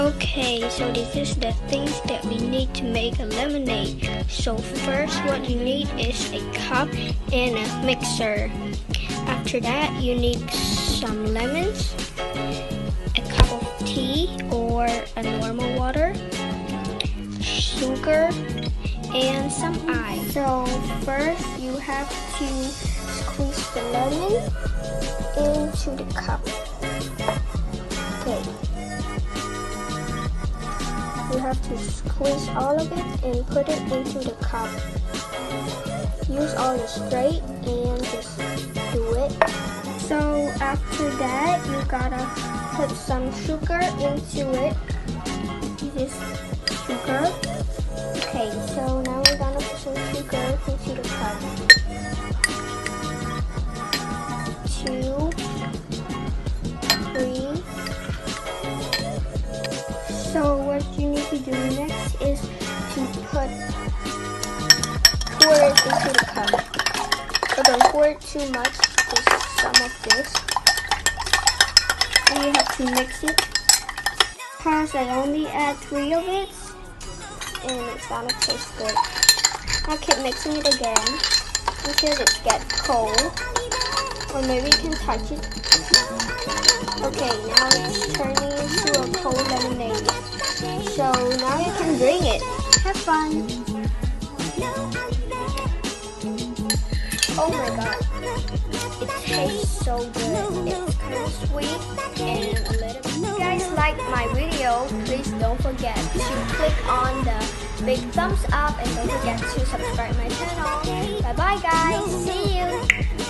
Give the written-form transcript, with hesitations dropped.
Okay, so this is the things that we need to make a lemonade. So first what you need is a cup and a mixer. After that you need some lemons, a cup of tea or a normal water, sugar, and some ice. So first you have to squeeze the lemon into the cup. Okay. You have to squeeze all of it and put it into the cup. Use all the straight and just do it. So after that, you gotta put some sugar into it. This sugar. Okay, so now we're gonna put some sugar into the cup. 2, 3. So what you need to do next is to pour it into the cup. But don't pour it too much, just some of this. And you have to mix it. Because I only add 3 of it, and it's gonna taste good. I'll keep mixing it again until it gets cold. Or maybe you can touch it. Okay, now it's turning into a cold lemonade. So now you can drink it. Have fun. Oh my god. It tastes so good. It's kind of sweet and a little bit. If you guys like my video, please don't forget to click on the big thumbs up and don't forget to subscribe my channel. Bye bye guys. See you.